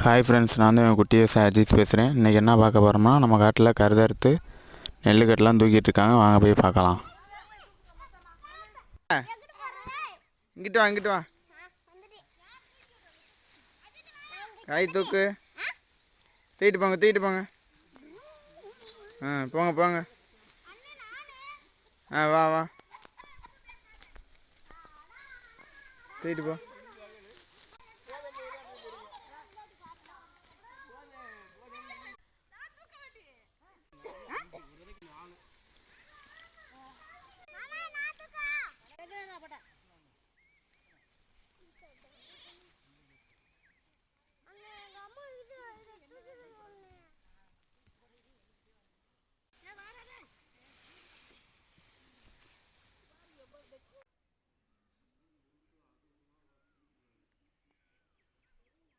Hi friends, நான் தான் குட்டிஎஸ் அஜித் பேசுகிறேன். இன்றைக்கி என்ன பார்க்க போகிறோம்னா, நம்ம காட்டில் கருதறுத்து நெல் கட்டெலாம் தூக்கிட்டு இருக்காங்க. வாங்க போய் பார்க்கலாம். இங்கிட்டு வா, இங்கிட்டு வா. கை தூக்கு. தூக்கிட்டு போங்க, தூக்கிட்டு போங்க. போங்க போங்க. வா வா, தூக்கிட்டு போ.